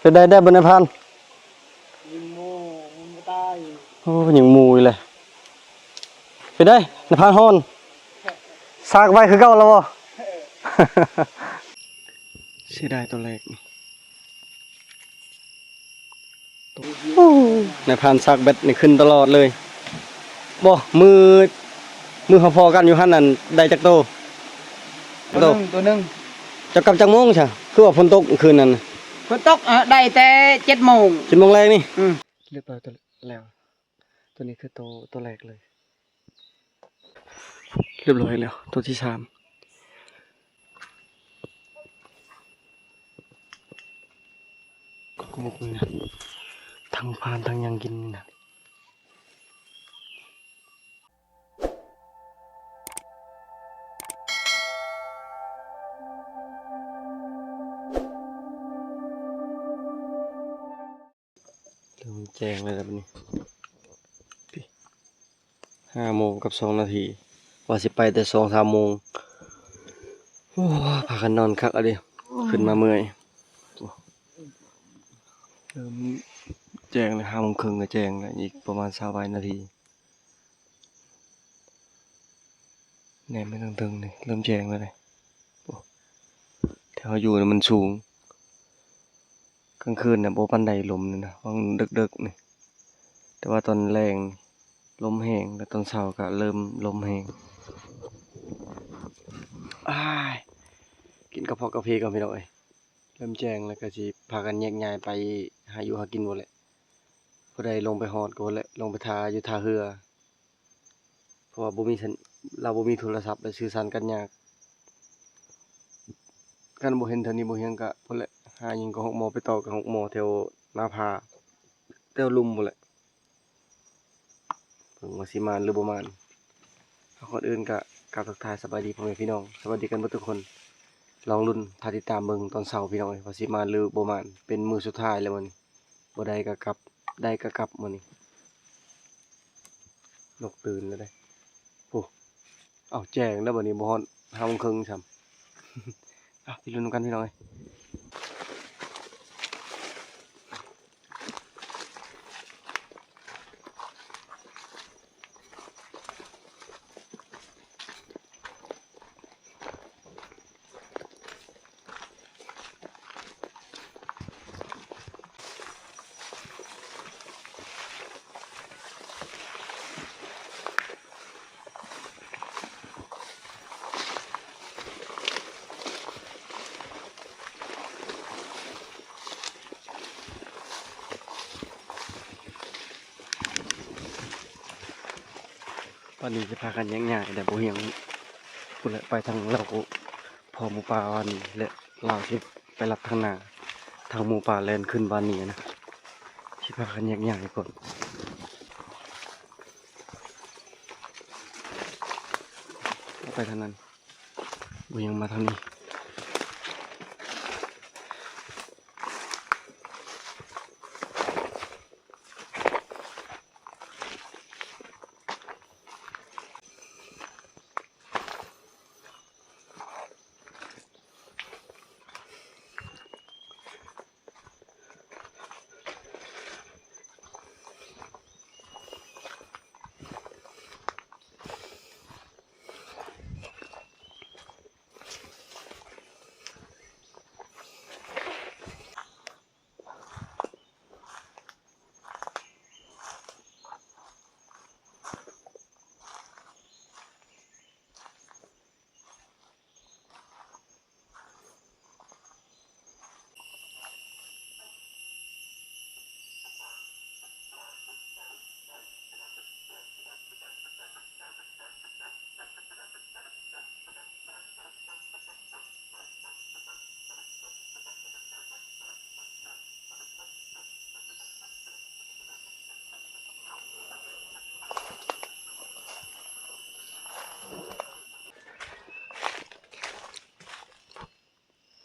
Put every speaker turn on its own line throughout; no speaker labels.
เป็นได้บนในพัน
ยิงโม่มันตาย
โอ้ยังมูยเลยเป็นได้ในพันฮอนซากไว้คือเก่าแล้วบ่ เสียดายตัวแรกในพันซากเบ็ดนี่ขึ้นตลอดเลยบ่มือพอๆกันอยู่หั่นนั่นได้จักโต
ตัวหนึ่ง
จะกลับจักโมงใช่คือว่าฝนตกคืนนั้น
ฝนตกได้แต่7 โมง
7 โมงแรกนี่เรียบร้อยตัวแล้วตัวนี้คือตัวแรกเลยเรียบร้อยแล้วตัวที่3กุกนี่นะทั้งพานทั้งยังกินนี่นะเริ่มแจ้งเลยแบบนี้5 โมงกับ2 นาทีว่าสิไปแต่2-3 โมงโอ้พากันนอนคักอะดิขึ้นมาเมื่อยเริ่มแจ้งเลย5 โมงครึ่งก็แจ้งเลยอีกประมาณ20 นาทีแน่ไม่ต้องตึงเลยเริ่มแจ้งแล้วเลยแถวอยู่เนี่ยมันสูงกลางคืนเนี่ยโบปันไดลมนี่นะวังดึกๆนี่แต่ว่าตอนแรงลมแห้งแล้วตอนเช้าก็เริ่มลมแห้งกินกระเพาะกาแฟก่อนพี่น้องเอ้ยเริ่มแจ้งแล้วก็สิพากันแยกย้ายไปหาอยู่หากินหมดแหละผู้ใดลงไปฮอดก็แหละลงไปท่าอยู่ท่าเรือเพราะว่าเราบ่มีโทรศัพท์และสื่อสารกันยากกันบ่เห็นเท่านี้บ่เฮียงก็พุ่นแหละหาหยังก็6 โมงไปต่อกับ6 โมงแถวหน้าผาแถวลุ่มพุ่นแหละเพิ่นว่าสิมานหรือบ่มานก่อนอื่นก็กราบทักทายสบายดีพ่อแม่พี่น้องสวัสดีกันเบิดทุกคนลองลุ้นถ้าติดตามเบิ่งตอนเช้าพี่น้องเอ้ยว่าสิมานหรือบ่มานเป็นมื้อสุดท้ายแล้วมื้อนี้บ่ได้ก็กลับได้ก็กลับมื้อนี้นกตื่นแล้วเด้โอ้อ้าวแจ้งแล้วบัดนี้บ่ฮอด5 โมงครึ่งซ้ำ ไปลุ้นกันพี่น้องเอ้ยตอนนี้จะพากันแยกย้ายแต่บ่เฮียงพุ่นแหละไปทางเราพอหมู่ป่าวันนี้และเราสิไปรับทางหน้าทางหมู่ป่าแล่นขึ้นบ้านนี้นะสิพากันแยกย้ายก่อนไปทางนั้นบ่ยังมาทางนี้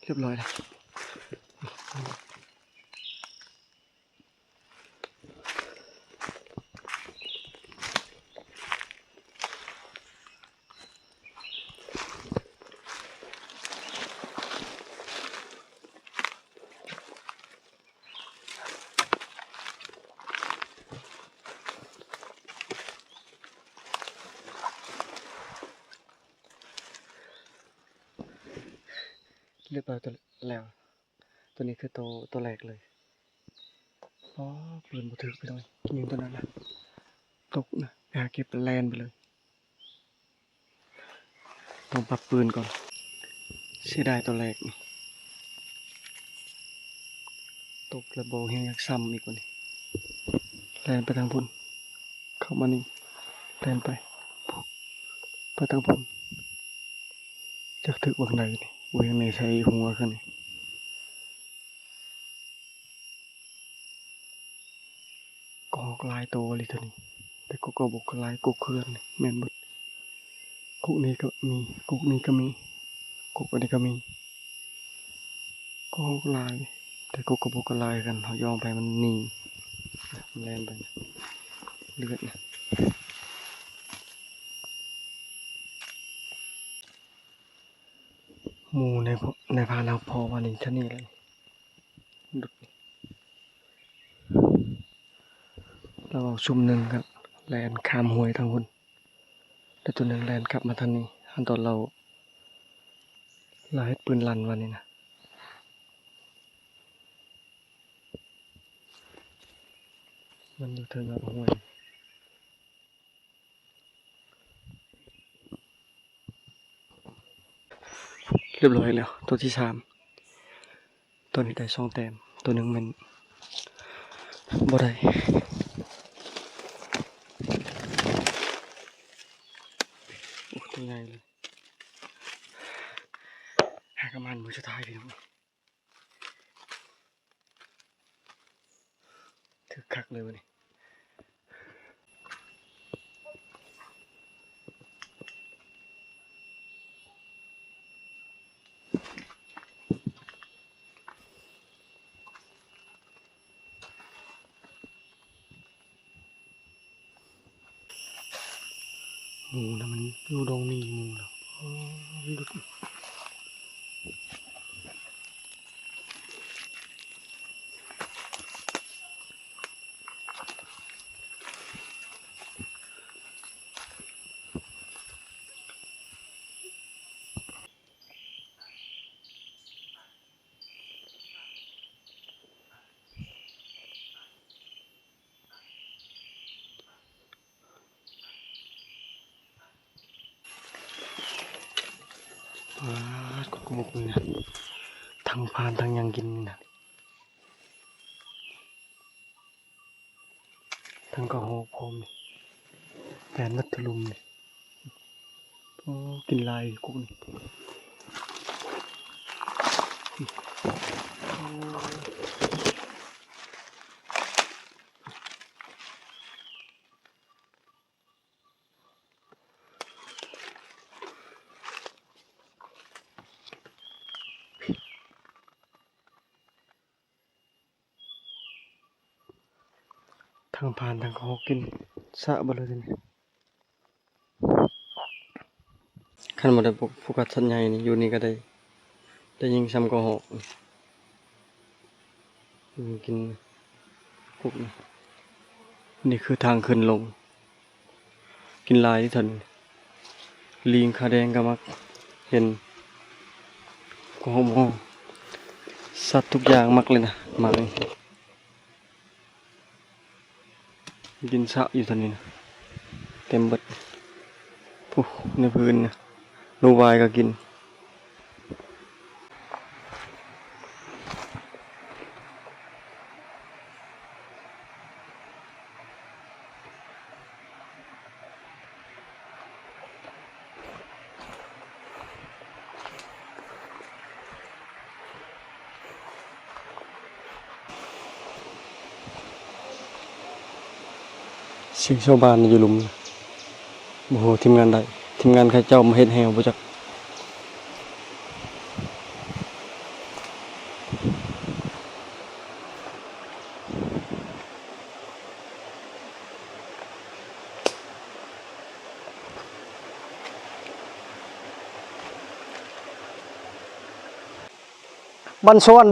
เรียบร้อยแล้ว รียบร้อยตัวแล้วตัวนี้คือตัวแรกเลยอ๋อปืนบ่ถึกไปหน่อยยิงตัวนั้นนะตกนะไปหาเก็บแลนไปเลยต้องปรับปืนก่อนเสียดายตัวแรกนี่ตกแล้วบ่เฮงอยากซ้ำอีกกว่านี้แลนไปทางพุ่นเข้ามานี่แลนไปทางพุ่นจักถึกว่าข้างในนี่เวียงในใส่หัวขึ้นนี่กอกลายโตเลยเท่านี้แต่ก็บกลายกุกเคลื่อนนี่แม่นเบิดกุกนี้ก็มีกุกนี้ก็มีกุกอันนี้ก็มีกอกลายแต่กุกกับบกลายกันเขายอมไปมันหนีมันแล่นไปนะเลือดนะหมูในพานเราพอวันนี้เท่านี้เลยดุดเราเอาซุ่มหนึ่งครับแลนข้ามห้วยทางคนแล้วตัวหนึ่งแลนกลับมาทางนี้อันตอนเราให้ปืนลั่นวันนี้นะมันอยู่เทิงกับห้วยเรียบร้อยแล้วตัวที่3ตัวนี้ได้2 แต้มตัวหนึ่งมันบ่ได้โอ้ตัวใหญ่เลยหากระมันมือสุดท้ายพี่น้องถือคักเลยวันนี้หมูนะมันอยู่ดงนี่หมูแล้วหลุดกุกมุกนี่นะทั้งพานทั้งยังกินนะทั้งกระโหกพรมนี่แปนมัดทะลุมนี่กินลายกุกนี่ทางผ่านทางเขากินสะบ่เลยนี่คันบ่ได้ผู้กัดสัญญานี่อยู่นี่ก็ได้ยิงซ้ำก็หอกกินพวกนี้นี่คือทางขึ้นลงกินลายที่ทันลิงขาแดงก็มักเห็นก็หอมสัตว์ทุกอย่างมักเลยนะมักกินสะอยู่ทันนี้นะเต็มเบิดผู้ในพื้นนะนูวายก็กินเสียงชาวบ้านอยู่หลุมโอ้โหทีมงานใดทีมงานใครเจ้ามาเฮ็ดแฮวบ่จักบันชวน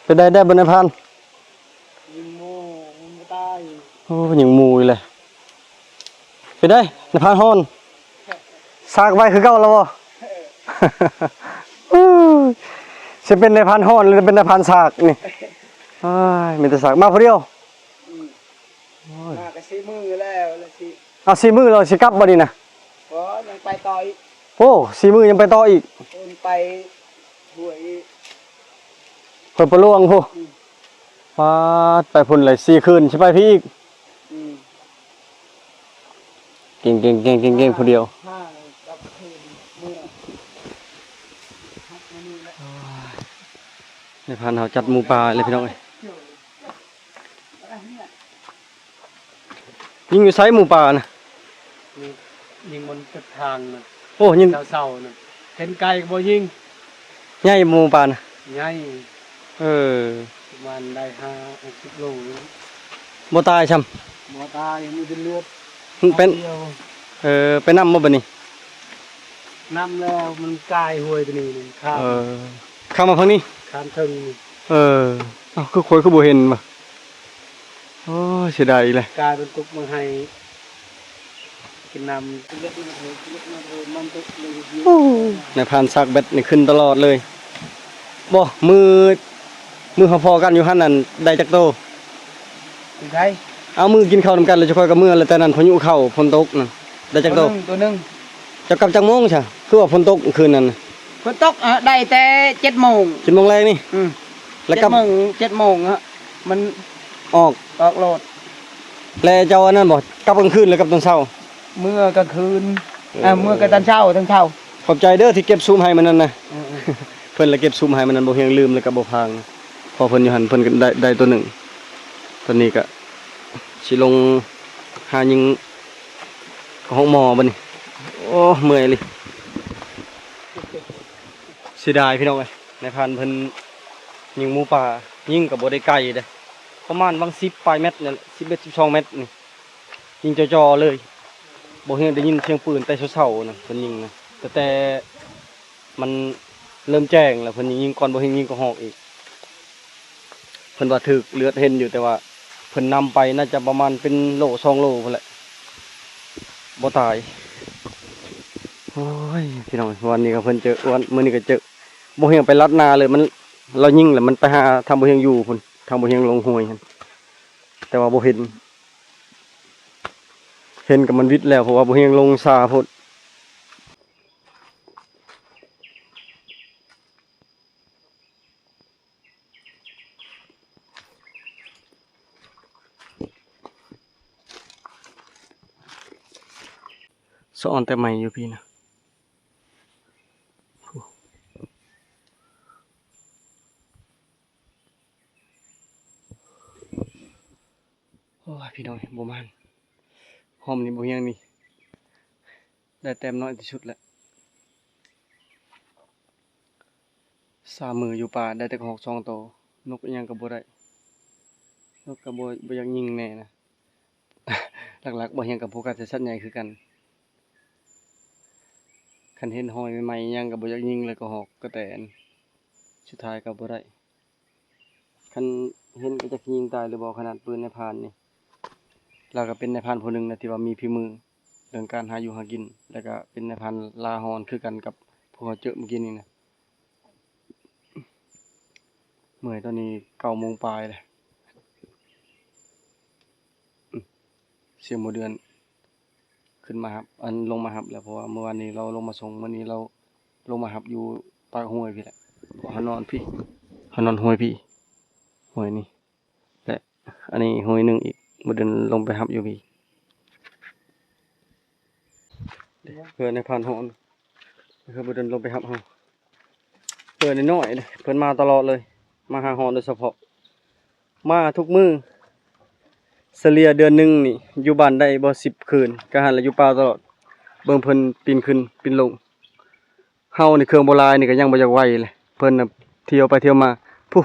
ไปได้บนในพาน
ยิงโม่มันบ่ตาย
โอ้ยังมูอยู่เลยไปได้ในพานฮอนซากไว้คือเก่าแล้วบ่ สิเป็นในพันฮ้อนหรือเป็นในพันสากนี่อ้ายมีแต่สากมาผู้เดียว
มากระซีมือแล้วละสิ
เอา4มื้อเราสิกลับบ่นี่นะ
เพราะยังไปต่ออีก
โอ้4มื้อยังไปต่ออีก
คนไปหวยอีก
เพิ่นประลวงพูฟาดไปพุ่นเลย4คืนสิไปพี่อีก
อืม
เก่งผู้เดียว
ห้ากับคืนเมื่อฮักมานี่แล้ว
ในพันเฮาจัดหมูปลาเลยพี่น้องเอ้ย
อะไรเนี่ย
ยิงอยู่ไสหมูปลานะ
ยิงบนจุดทางน่ะ
โอ้ยิง
เศร้าๆน่ะเห็นไก่ก็บ่ยิง
ใหญ่หมูปลานะ
ใหญ่
เออ
ประมาณได้5-60 โล
บ่ตายช่ำ
บ่ตายมีเป็นเลือด
เป็น
เดียว
ไปนำบ่บัดนี้
น้ำแล้วมันกายหวยตัวนี้นี่ข้าม
เข้ามาฝั่งนี้
ข้ามถึงนี่
เอ้าคือคอยคือบ่เห็นบ่โอ้ยเสียดายอีกเลย
กายเป็นกุกมาให้กินน้ำเล็กๆมันตุกเลยเยอะ
ในพันซักเบ็ดนี่ขึ้นตลอดเลยบ่มือพอๆกันอยู่หั่นนั่นได้จักโต
เป็นไง
เอามือกินข้าวนำกันแล้วจะค่อยกับมือแล้วแต่นั้นพายุเข้าฝนตกนั่นได้จักโต
ตัวหนึง
จะกลับจักโมงใช่คือว่าฝนตกคืนนั้นน่ะ
ฝนตกได้แต่7 โมง
7 โมงแรกนี่ แล้วกลับ
7 โมงฮะมัน
ออก
ออกโหลด
แล้วเจ้าอันนั้นบ่กลับกลางคืนแล้วกลับตอนเช้า
เมื่อกลางคืนเมื่อกลางเช้าทั้งเช้า
ขอบใจเด้อที่เก็บซูมให้มันนั่นนะ เพิ่นละเก็บซูมให้มันนั่นบ่เฮียงลืมแล้วก็บ่พังพอเพิ่นอยู่หั่นเพิ่นก็ได้ตัวหนึ่งตัวนี้ก็สิลงหายิงห้องหมอบัดนี้โอ้เมื่อยเลยเสียดายพี่น้องเอ้ยในพันเพิ่นยิงหมูป่ายิงก็บ่ได้ไกลเด้อประมาณบาง10ปลายเม็ดนี่11 12เม็ดนี่ยิงจ่อๆเลยบ่เฮียงได้ยินเสียงปืนแต่เช้าๆน่ะเพิ่นยิงนะแต่มันเริ่มแจ้งแล้วเพิ่นยิงก่อนบ่เห็นยิงก็หอกอีกเพิ่นว่าถึกเลือดเห็นอยู่แต่ว่าเพิ่นนำไปน่าจะประมาณเป็นโล2 โลพุ่นแหละบ่ตายโอ้ยพี่น้องวันนี้ก็เพิ่นเจอวันมื้อนี้ก็เจอบ่เห็นไปลัดนาเลยมันเรายิงแล้วมันไปหาทำบ่เห็นอยู่พุ่นทำบ่เห็นลงห้วยหั่นแต่ว่าบ่เห็นก็มันวิทย์แล้วเพราะว่าบ่เห็นลงซาพุ่น สอนแต่ใหม่อยู่พี่นะโอ้ยพี่น้องบ่มันหอมนี่บ่ยังนี่ได้แต้มน้อยที่สุดแล้ว3 มืออยู่ป่าได้แต่หอก2 โตนกอิหยังก็บ่ได้นกก็บ่อยากยิงแน่นะ หลักๆบ่เฮียงกับพวกกาสัตว์ใหญ่คือกันคันเห็นหอยใหม่ๆยังก็บ่อยากยิงเลยก็หอกก็แตนสุดท้ายก็บ่ได้คันเห็นก็จะยิงตายหรือบ่ขนาดปืนในพรานนี่เราก็เป็นในพรานผู้หนึงนะที่ว่ามีฝีมือเรื่องการหาอยู่หากินแล้วก็เป็นในพรานลาฮอนคือกันกับพวกเราเจอเมื่อกี้นี่นะเมื่อยตอนนี้9 โมงปลายเลยเสียงหมู่เดือนขึ้นมาครับอันลงมาครับแล้วเพราะว่าเมื่อวานนี้เราลงมาส่งวันนี้เราลงมาครับอยู่ปากห้วยพี่แหละเขานอนพี่เขานอนห้วยพี่ห้วยนี่และอันนี้ห้วยหนึ่งอีกหมู่เดือนลงไปครับอยู่พี่เพื่อนในพานหอนเพื่อนหมู่เดือนลงไปครับเฮาเพื่อนน้อยๆเลยเพื่อนมาตลอดเลยมาหาหอนโดยเฉพาะมาทุกมื้อเฉลี่ยเดือนหนึงนี่อยู่บ้านได้บ่10 คืนก็หันละอยู่ป่าตลอดเบิ่งเพิ่นปีนขึ้นปีนลงเฮานี่เครื่องโบราณนี่ก็ยังบ่อยากไหวเลยเพิ่นน่ะเที่ยวไปเที่ยวมาพุ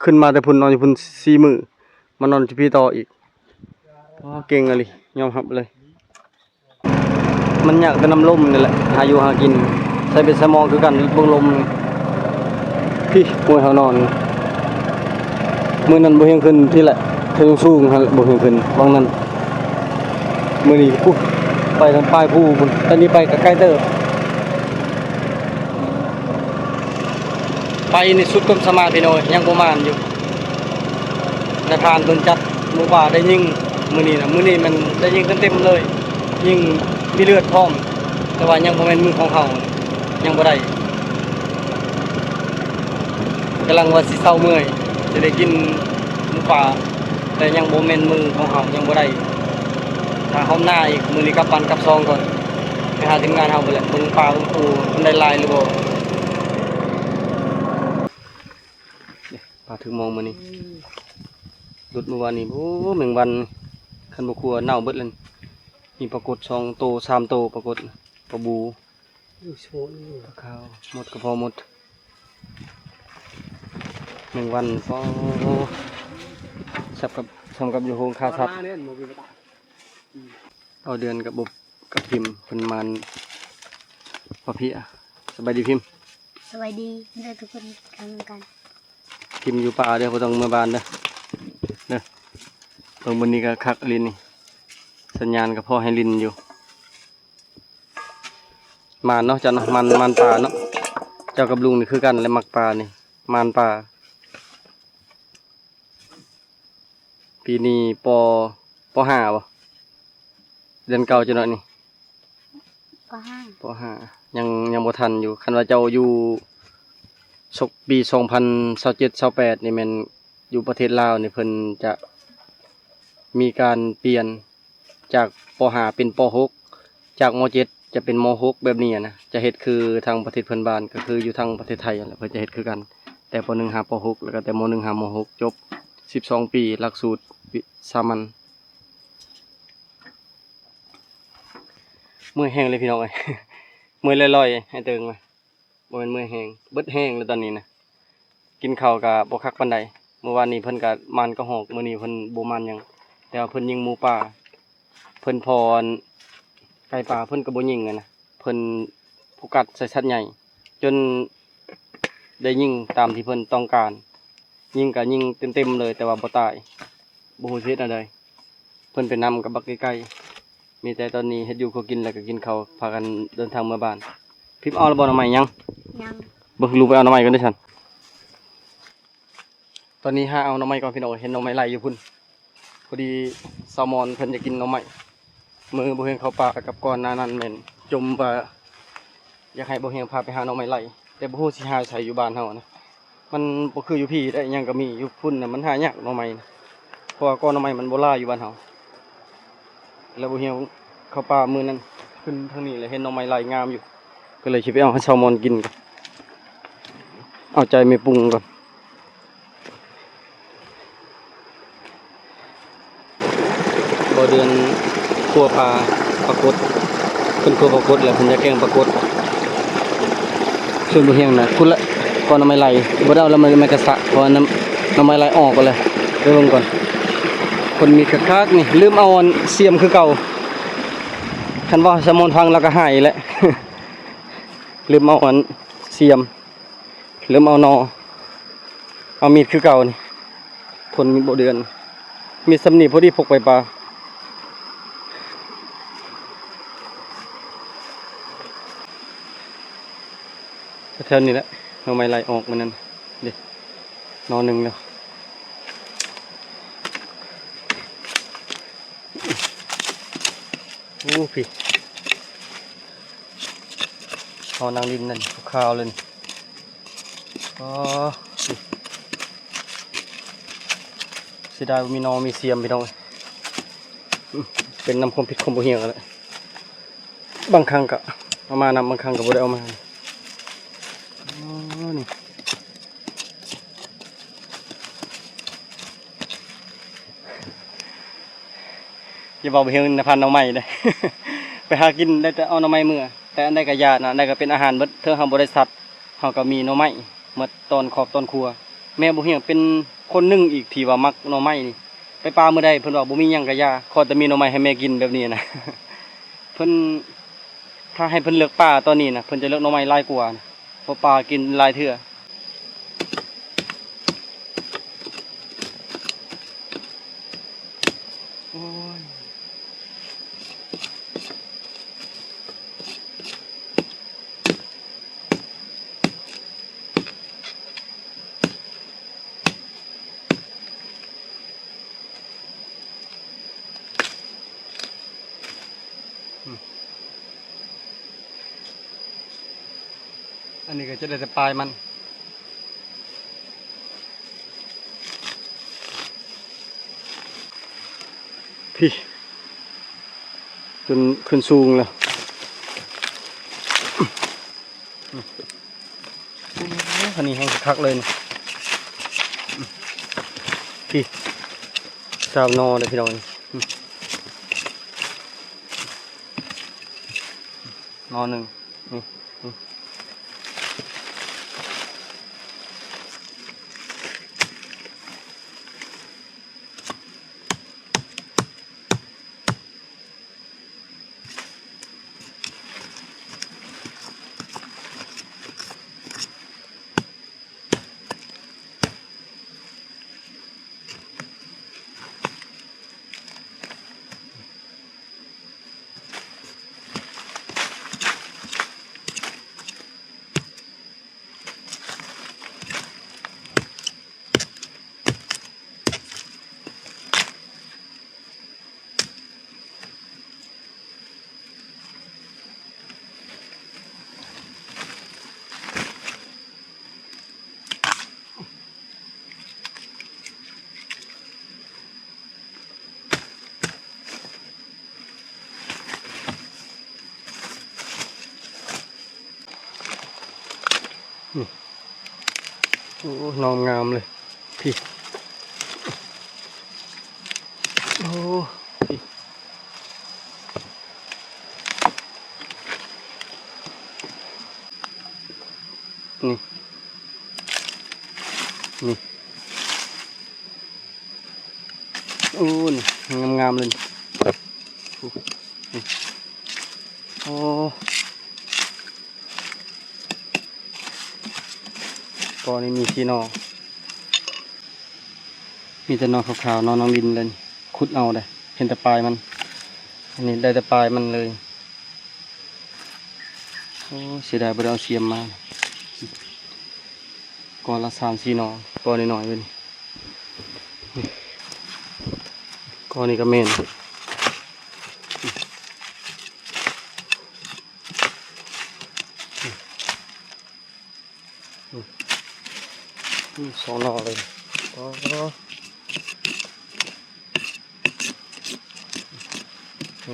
ขึ้นมาแต่พุ่นนอนอยู่พุ่น4 มื้อมานอนอยู่พี่ต่ออีกเก่งอะลิยอมรับเลย มันอยากแต่น้ำลมนี่แหละหาอยู่หากินใส่เป็นสมองคือกันเบิ่งลมพี่ห้วยเฮานอนมื้อนั้นบ่เห็นขึ้นที่แหละเทิงสูงหั่นบ่เห็นขึ้นวังนั้นมื้อนี้ไปทางปลายภูพุ่นตอนนี้ไปก็ใกล้เติบ
ไปในสุดความสามารถพี่น้อยยังประมาณอยู่ในทานเพิ่นจัดหมูป่าได้ยิงมื้อนี้นะมื้อนี้มันได้ยิงเต็มๆเลยยิงมีเลือดพร้อมแต่ว่ายังบ่แม่นมือของเขายังบ่ได้กำลังว่าสิเศร้าเมื่อยจะได้กินหมูป่าแต่ยังบ่แม่นมือของเขายังบ่ได้ถ้าเฮาหน้าอีกมื้อนี้กลับปันกลับซองก่อนไปหาทีมงานเฮาไปแหละเบิ่งป่าเบิ่งปูมันได้ลายหรือบ่ปลาถึงมองมื้อนี้หลุดเมื่อวานนี้โอ้แมงวันคันบ่ครัวเน่าเบิดเลยมีปรากฏ2โต3โตปรากฏปลาบูปลาขาวหมดก็พอหมดแมงวันพอสับกับอยู่โฮงคาทับเอาเดือนกับบบกับพิมพ์เป็นมันปะพี่อะสบายดีพิมพ์
สวัสดีเด้อทุกคนกัน
พิมพ์อยู่ป่าเด้อบ่ต้องเมื่อบานเด้อเด้อเบิ่งบนนี้ก็คักลินนี่สัญญาณก็พอให้ลินอยู่มานเนาะจ้ะเนาะมันป่าเนาะเจ้ากับลุงนี่คือกันและมักป่านี่มานป่าปีนี้ปห้าบ่เดือนเก่าจ้ะเนาะนี่
ป .5
ปห้ายังบ่ทันอยู่คันว่าเจ้าอยู่ปี2027-28นี่แม่นอยู่ประเทศลาวนี่เพิ่นจะมีการเปลี่ยนจากปห้าเป็นปหกจากม7จะเป็นม6แบบนี้นะจะเฮ็ดคือทางประเทศเพื่อนบ้านก็คืออยู่ทางประเทศไทยนั่นแหละเพิ่นจะเฮ็ดคือกันแต่ป1หาป6แล้วก็แต่ม1หาม6จบ12ปีหลักสูตรสามัญเมื่อยแห้งเลยพี่น้องเอ้ย เมื่อยลอยๆให้เติงมาบ่แม่นเมื่อยแห้งเบิดแห้งแล้วตอนนี้นะกินข้าวก็บ่คักปานใดเมื่อวานนี้เพิ่นก็มันก็หอกมื้อนี้เพิ่นบ่มันหยังแต่ว่าเพิ่นยิงหมูป่าเพิ่นพรไก่ป่าเพิ่นก็บ่ยิงอะนะเพิ่นโฟกัสใส่สัตว์ใหญ่จนได้ยิงตามที่เพิ่นต้องการยิงก็ยิงเต็มๆเลยแต่ว่าบ่ตายบ่ฮู้สิเฮ็ดอันใดเพิ่นไปนำกับบักไกลๆมีแต่ตอนนี้เฮ็ดอยู่ก็กินแล้วก็กินข้าวพากันเดินทางมาบ้านพิมพ์เอาแล้วบ่หน่อไม้ยัง
ยัง
เบิ่งลูกไปเอาหน่อไม้ก่อนเด้อฉันตอนนี้หาเอาหน่อไม้ก่อนพี่น้องเห็นหน่อไม้ไหลอยู่พุ่นพอดีแซลมอนเพิ่นจะกินหน่อไม้มือบ่เห็นเข้าป่ากับก่อนหน้านั้นแม่นจมว่าอยากให้บ่เห็นพาไปหาหน่อไม้ไหลแต่บ่ฮู้สิหาใช้อยู่บ้านเฮานะมันบ่คืออยู่พี่ได้หยังก็มีอยู่พุ่นน่ะมันหายากหน่อไม้นะเพราะว่าก้อนหน่อไม้มันบ่หลายอยู่บ้านเฮาแล้วบ่เห็นเข้าป่ามื้อนั้นขึ้นทางนี้เลยเห็นหน่อไม้ไหลงามอยู่ก็เลยสิไปเอาให้แซลมอนกินกันเอาใจไม่ปรุงก่อนบ่เดือนขัวปลาปรากฏเพิ่นขัวปรากฏแล้วเพิ่นจะแกงปรากฏส่วนบ่เฮียงน่ะคุณละก่อนน้ำไม้ไหลบ่ได้เอาแล้วมันกระสะเพราะน้ำไม้ไหลออกไปเลยเดี๋ยวเบิ่งก่อนคนมีคักๆนี่ลืมเอาอันเสียมคือเก่าคันว่าสมอนพังแล้วก็หายแล้ว ลืมเอาอันเสียมลืมเอานอเอามีดคือเก่านี่ผลมีบ่เดือนมีสำนีพอดีพกไปปลาแถวนี้แหละเอาไม้ไหลออกมันนั่นเด็กนอนหนึ่งแล้วโอ้พี่เอานางดินนั่นขาวเลยอ๋อเสียดายมีนอมีเสียมพี่น้องเป็นน้ำคมพิษคมบ่เหี่ยวแล้วบางครั้งก็เอามานำบางครั้งก็บ่ได้เอามานี่อย่าบอกไปเห็นในพันธุ์น้องใหม่เลย ไปหากินได้แต่เอาหน่อไม้เมื่อแต่อันใดก็ยานะอันใดก็เป็นอาหารเบิดเธอเฮาบ่ได้สัตว์เฮาก็มีหน่อไม้หมดตอนขอบตอนครัวแม่บ่เฮียงเป็นคนหนึงอีกที่ว่ามักหน่อไม้นี่ไปปลามื้อใดเพิ่นว่าบ่มีหยังก็ยาขอแต่มีหน่อไม้ให้แม่กินแบบนี้นะ เพิ่นถ้าให้เพิ่นเลือกปลาตอนนี้นะเพิ่นจะเลือกหน่อไม้หลายกว่านะเพราะปลากินหลายเทื่อโอ้ย นนี้ก็จะได้แต่ปลายมันพี่จนขึ้นสูงแล้วอันนี้แห้งคักเลยนะพี่สาวนอเลยพี่น้องนอหนึ่งนี่โอ้นอมงามเลยพี่โอ้พี่นี่นี่โอ้นี่งามๆเลยนี่โอ้ตอนนี้มีที่นอมีแต่นอขาวๆนอน้องดินเลยขุดเอาได้เห็นแต่ปลายมันอันนี้ได้แต่ปลายมันเลยโอ้เสียดายบ่ได้เอาเสียมมาก่อนละ3-4นอก่อนน้อยๆเลยก่อนนี้ก็เมน2นอเลย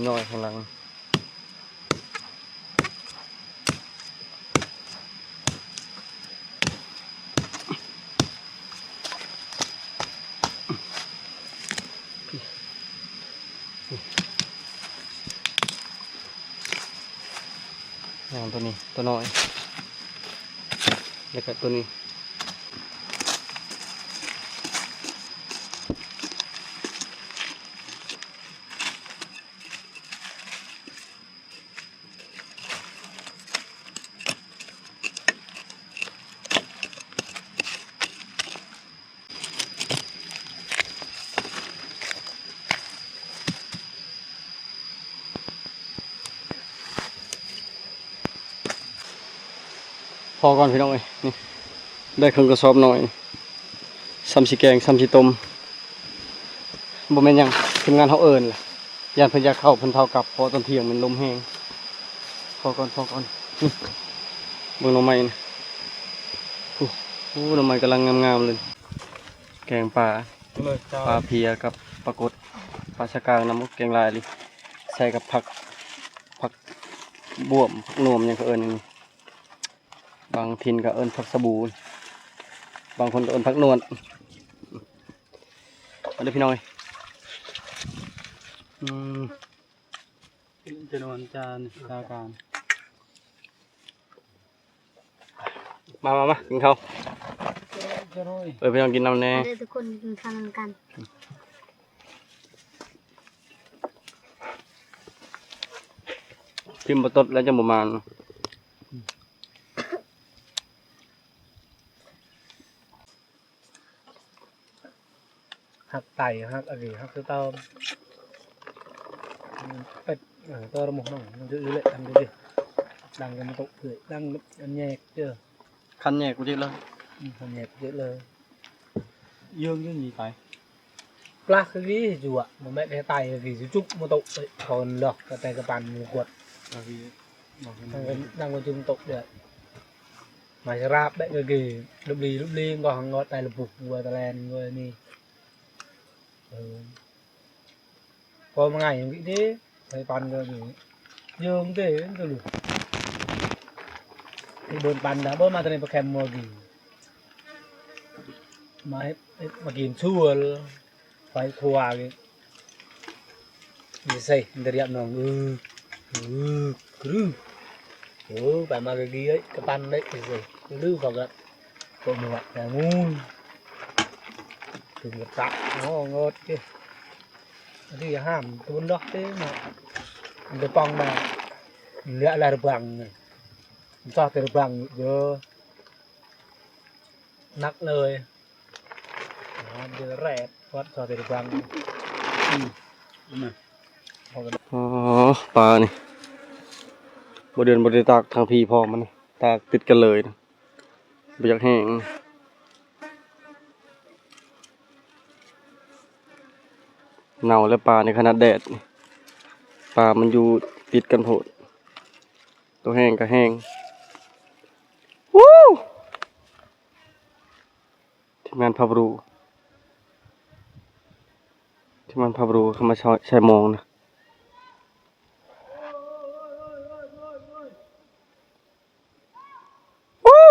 น้อยข้างหลังอย่างตัวนี้ตัวน้อยแล้วก็ตัวนี้พอก่อนพี่น้องเอ้ยนี่ได้ครึ่งกระสอบหน่อยซ้ำสิแกงซ้ำสิต้มบ่แม่นหยังทีมงานเขาเอิ้นล่ะยานเพิ่นอยากเข้าเพิ่นเท่ากับพอตอนเที่ยงมันลมแห้งพอก่อนนี่เบิ่งหน่อไม้นะโอ้โหหน่อไม้กำลังงามๆเลยแกงปลาเพียกับปลากดปลาชะกางน้ำแกงลายเลยใส่กับผักบวมผักหนวมหยังเขาเอิ้นนี่บางถิ่นก็เอิ้นผักสบู่บางคนก็เอิ้นผักนวลเอาเด้อพี่น้อยจะนวลจานชาการมากินข้าวไปลองกินน้ำแน่
เดี๋ยวทุกคนกินข้าวกัน
พิมพ์บตดแล้วจะประมาณ
หักไต่หักอะไรหักคือเตาเป็ดตัวระบบน้องมันจะอื้อเลยทำดิดังกันมาตกเผื่อดังมันแยกเจอ
คันแยกกูจิแล้ว
มันแยกเยอะเลย
ยื่นgì phải
ปลาคือที่จู่อ่ะมันไม่ได้ไต่คือจุกมาตกคนหรอกแต่กระปันมือกดดังกันจุ่มตกเดือด mà rap đấy cái gì lúc đi còn ngọt tay lục bục vừa tay len vừa đi có một ngày nghĩ thế thầy pan rồi dương thế tôi được thì bồn pan đã bớt mà tao này kem mua gì mà màกินชั่วไปครัวcái gì xây người đẹp nó phải mà cái gì ấy cái pan đấy thì gì lư vào gần còn một loại là ngun từng một tặng nó ngọt chứ thì hàm tuôn đó thế mà cái băng mà lẽ là được bằng cho từ được bằng giờ nặng lời nó rẻ quát cho từ được bằng
อ๋อปลานี่บ่เดือนบ่ได้ตากทางพี่พร้อมมันนี่ตากติดกันเลยนะบ่อยากแห้งเน่าแล้วปลาในขนาดแดดนี่ปลามันอยู่ติดกันโพดตัวแห้งก็แห้งวู้ทีมงานพับรูเข้ามาใช้มองนะวู้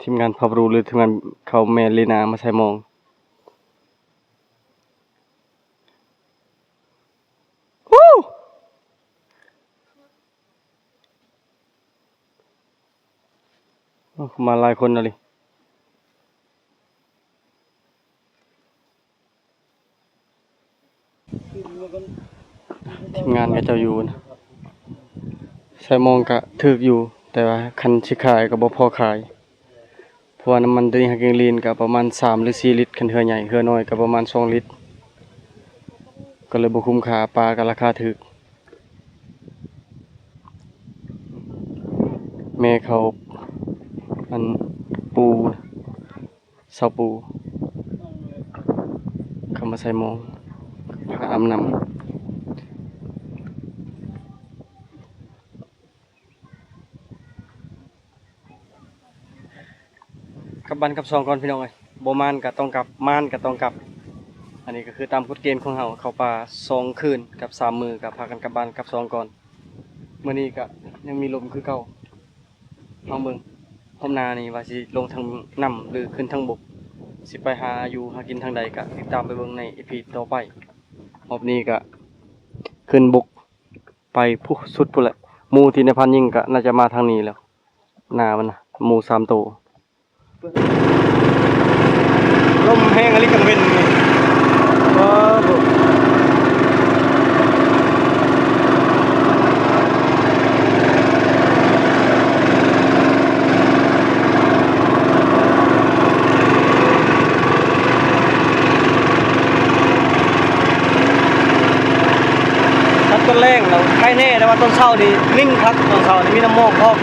ทีมงานพับรูหรือทีมงานเขาแมนลีนามาใช้มองวู้มาหลายคนนะเลยทีมงานก็เจ้าอยู่นะใช้มองก็ถึกอยู่แต่ว่าคันสิขายก็บ่พอขายเพราะว่าน้ำมันตัวนี้ฮักกิงลีนก็ประมาณ3หรือ4ลิตรคันเทื่อใหญ่เทื่อน้อยก็ประมาณ2ลิตรก็เลยบ่คุ้มค่าปลาก็ราคาถึกแม่เขาอันปูเสาปูเขามาใส่หมองพาอาบน้ำกลับบ้านกลับซองก่อนพี่น้องเอ้ยบ่มานก็ต้องกลับมานก็ต้องกลับอันนี้ก็คือตามกฎเกณฑ์ของเฮาเข้าป่า2คืนกับ3มื้อก็พากันกลับบ้านกลับซองก่อนมื้อนี้ก็ยังมีลมคือเก่าเฮาเบิ่งพร้อมหน้านี่ว่าสิลงทางน้ำหรือขึ้นทางบกสิไปหาอยู่หากินทางใดก็ติดตามไปเบิ่งใน EP ต่อไปรอบนี้ก็ขึ้นบกไปผู้สุดพุ่นแหละหมู่ที่ในพันยิ่งก็น่าจะมาทางนี้แล้วหน้ามันน่ะหมู่3ตัวลมแห้งอะไรกังเว้นนี่ว้าวต้นแรงเราใครแน่แต่ว่าต้นเศร้าดีนิ่งครับต้นเศร้านี่มีน้ำมอกพอก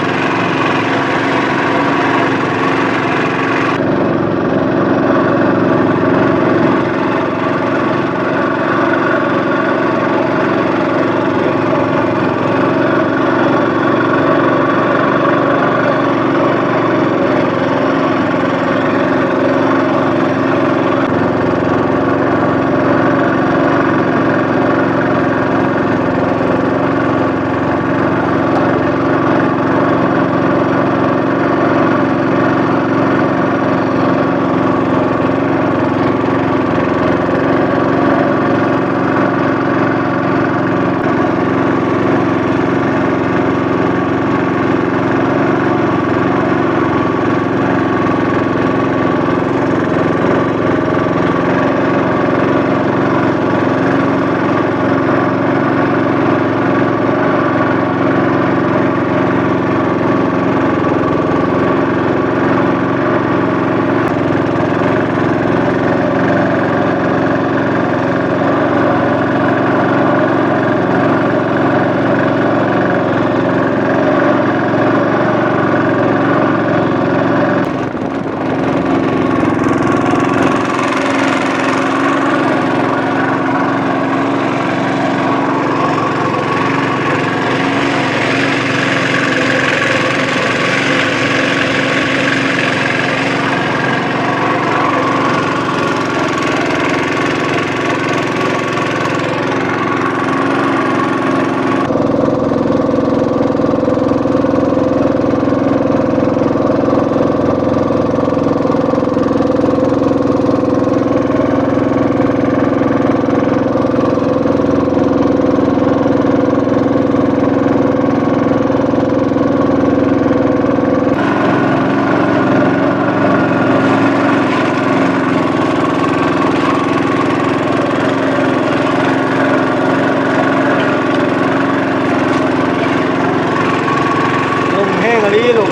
ลีลูก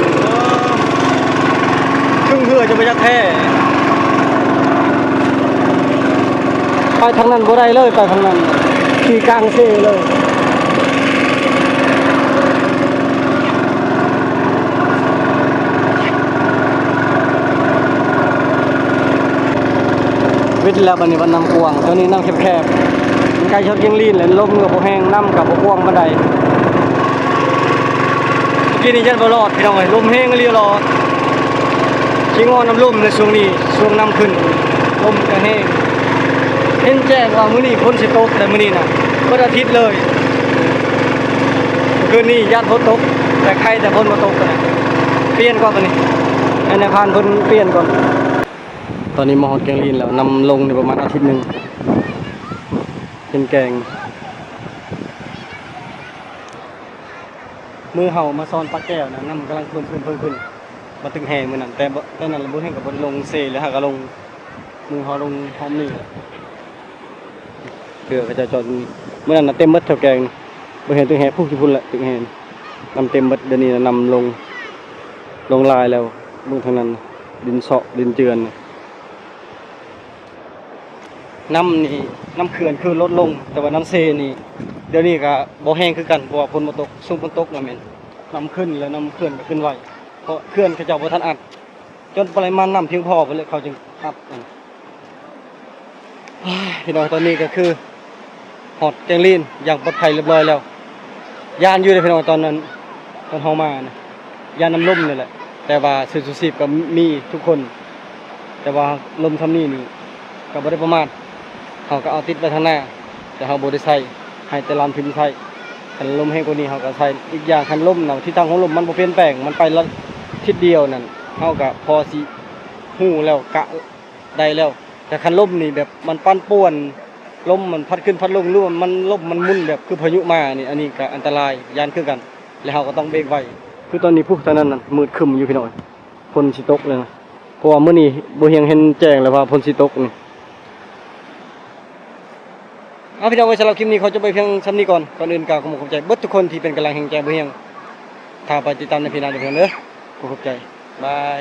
ครึ่งเพื่อจะไปจักแท้ไปทางนั้นบ่ได้เลยไปทางนั้นขี่กลางเซ่เลยวิทย์แล้วบัดนี้มันน้ำกวางตัวนี้น้ำแคบๆมันใกล้ชดเกียงลีนเลยลมกับบ่แห้งน้ำกับบ่กวางบันไดเมื่อกี้นี่ยันบ่รอดพี่น้องเอ้ยลมแห้งอีหลีรอชิงงอน้ำลมในช่วงนี้ช่วงน้ำขึ้นลมก็แห้งเห็นแจ้งว่ามื้อนี้ฝนสิตกแต่มื้อนี้น่ะวันอาทิตย์เลยคืนนี้ยันฝนตกแต่ใครแต่ฝนบ่ตกนะเปลี่ยนก่อนบัดนี้ให้นายพานเพิ่นเปลี่ยนก่อนตอนนี้มาฮอดแกงลีนแล้วนำลงในประมาณอาทิตย์หนึงเป็นแกงมือเห่ามาซ้อนปลาแก้วนะน้ำกำลังเพิ่มขึ้นมาตึงแห่มือนั่นแต่ตอนนั้นเราบ่แห้งกับบนลงเซแล้วหาก็ลงมือเห่าลงหอมนี่เกลือก็จะจอดมือนั้นน่ะเต็มเบิดแถวแกงบ่เห็นตึงแห่พุ่งที่พุ่นแหละตึงแห่นำเต็มเบิดเดี๋ยวนี้นำลงลายแล้วมือทางนั้นดินเสาะดินเจือนน้ำนี่น้ำเขื่อนคือลดลงแต่ว่าน้ำเซนี่เดี๋ยวนี้ก็บ่แห้งคือกันเพราะว่าฝนบ่ตกซุ่มฝนตกน่ะแม่นน้ำขึ้นแล้วน้ำเขื่อนก็ขึ้นไวเพราะเขื่อนเขาเจ้าบ่ทันอัดจนปริมาณน้ำเพียงพอไปเลยเขาจึงอัดพี่น้องตอนนี้ก็คือฮอดแกงลีนอย่างปลอดภัยเรียบร้อยแล้วยานอยู่ในพี่น้องตอนนั้นตอนเฮามานะยานน้ำลมนี่แหละแต่ว่าสุสิบก็มีทุกคนแต่ว่าลมทำนี่ก็บ่ได้ประมาทเขาก็เอาติดไว้ทางหน้าแต่เขาบ่ได้ใส่ให้แต่ลานพิมพ์ใส่คันลมแห้งกว่านี้เขาก็ใส่อีกอย่างคันลมน่ะที่ตั้งของลมมันบ่เปลี่ยนแปลงมันไปละทิศเดียวนั่นเขาก็พอสิฮู้แล้วกะได้แล้วแต่คันลมนี่แบบมันปั่นป่วนลมมันพัดขึ้นพัดลงหรือว่ามันลมมันหมุนแบบคือพายุมานี่อันนี้ก็อันตรายยานคือกันแล้วเขาก็ต้องเบรกไว้คือตอนนี้พวกตอนนั้นน่ะมืดครึ้มอยู่พี่น้อยฝนสิตกเลยนะเพราะว่ามื้อนี้บ่เฮียงเห็นแจ้งแล้วว่าฝนสิตกนี่เอาพี่น้องไว้สำหรับคลิปนี้เขาจะไปเพียงซ้ำนี้ก่อนอื่นกล่าวขอบใจเบิดทุกคนที่เป็นกำลังแห่งใจบ่เฮียงถ้าไปติดตามในพี่นาเดี๋ยวเพียงเด้อขอบใจบาย